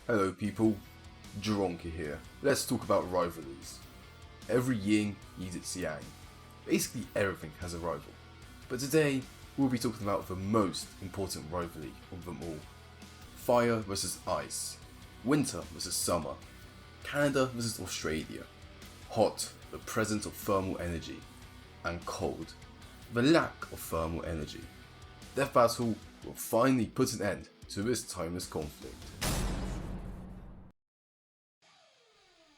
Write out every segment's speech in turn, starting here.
Hello people, Dronka here. Let's talk about rivalries. Every yin needs its yang. Basically everything has a rival. But today, we'll be talking about the most important rivalry of them all. Fire versus ice. Winter versus summer. Canada versus Australia. Hot, the presence of thermal energy. And cold, the lack of thermal energy. Death Battle will finally put an end to this timeless conflict.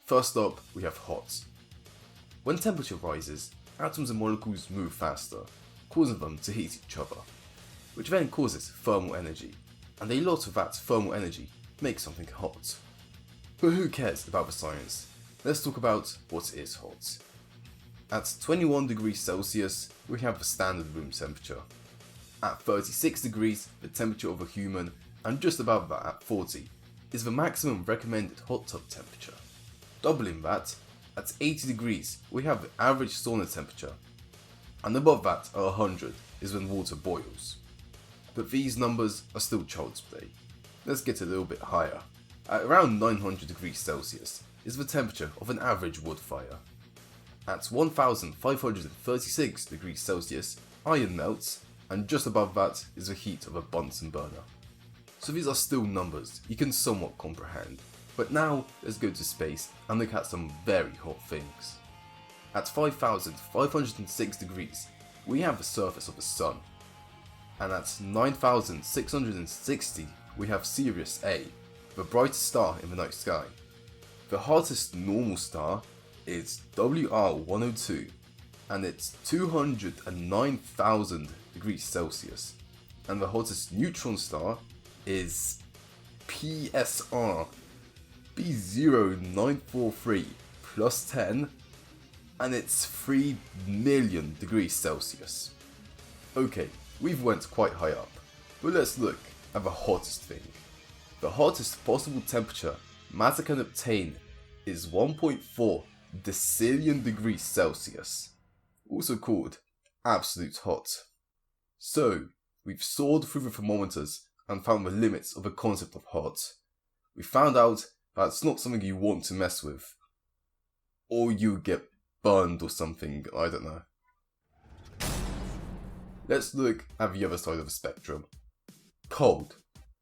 First up, we have hot. When temperature rises, atoms and molecules move faster, causing them to heat each other, which then causes thermal energy, and a lot of that thermal energy makes something hot. But who cares about the science? Let's talk about what is hot. At 21 degrees Celsius, we have the standard room temperature. At 36 degrees, the temperature of a human, and just above that at 40, is the maximum recommended hot tub temperature. Doubling that, at 80 degrees, we have the average sauna temperature, and above that at 100 is when water boils. But these numbers are still child's play. Let's get a little bit higher. At around 900 degrees Celsius is the temperature of an average wood fire. At 1536 degrees Celsius, iron melts, and just above that is the heat of a Bunsen burner. So these are still numbers you can somewhat comprehend. But now, let's go to space and look at some very hot things. At 5506 degrees, we have the surface of the Sun. And at 9660, we have Sirius A, the brightest star in the night sky. The hottest normal star is WR102, and it's 209,000 degrees Celsius. And the hottest neutron star is PSR B0943 plus 10, and it's 3 million degrees Celsius. Okay, we've went quite high up, but let's look at the hottest thing. The hottest possible temperature matter can obtain is 1.4 decillion degrees Celsius, also called absolute hot. So, we've soared through the thermometers and found the limits of the concept of hot. We found out that's not something you want to mess with. Or you get burned or something, I don't know. Let's look at the other side of the spectrum. Cold.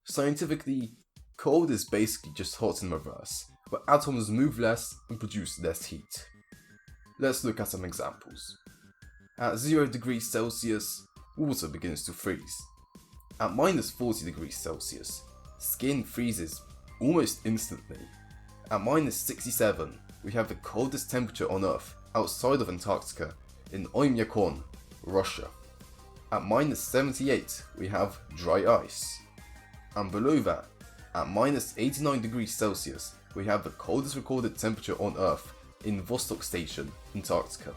Scientifically, cold is basically just hot in reverse, where atoms move less and produce less heat. Let's look at some examples. At 0 degrees Celsius, water begins to freeze. At minus 40 degrees Celsius, skin freezes almost instantly. At minus 67, we have the coldest temperature on Earth outside of Antarctica in Oymyakon, Russia. At minus 78, we have dry ice. And below that, at minus 89 degrees Celsius, we have the coldest recorded temperature on Earth in Vostok Station, Antarctica.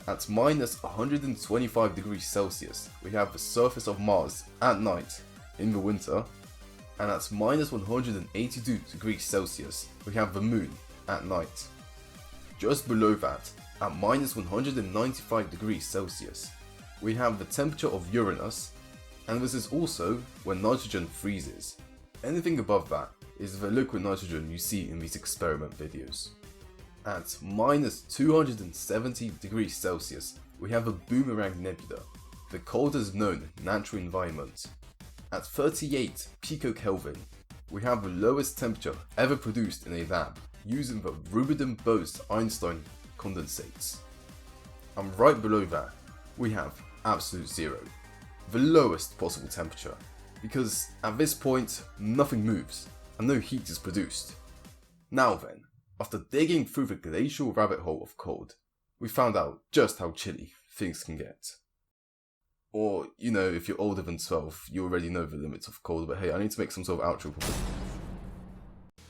At minus 125 degrees Celsius, we have the surface of Mars at night in the winter. And at minus 182 degrees Celsius, we have the moon at night. Just below that, at minus 195 degrees Celsius, we have the temperature of Uranus, and this is also when nitrogen freezes. Anything above that is the liquid nitrogen you see in these experiment videos. At minus 270 degrees Celsius, we have a Boomerang Nebula, the coldest known natural environment. At 38 picokelvin, we have the lowest temperature ever produced in a lab using the Rubidin-Bose-Einstein condensates. And right below that, we have absolute zero, the lowest possible temperature, because at this point, nothing moves and no heat is produced. Now then, after digging through the glacial rabbit hole of cold, we found out just how chilly things can get. Or, you know, if you're older than 12, you already know the limits of cold, but hey, I need to make some sort of outro.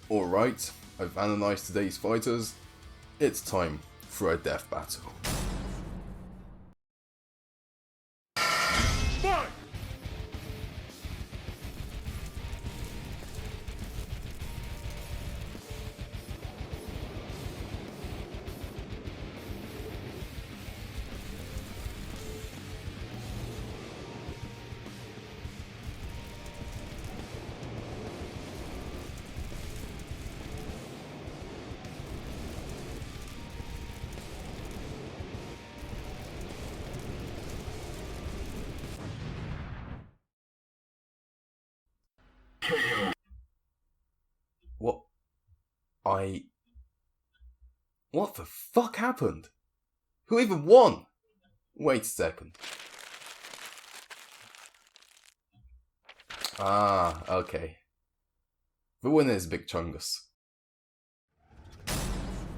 Alright, I've analysed today's fighters. It's time for a death battle. Fight! What? What the fuck happened? Who even won? Wait a second. Ah, okay. The winner is Big Chungus.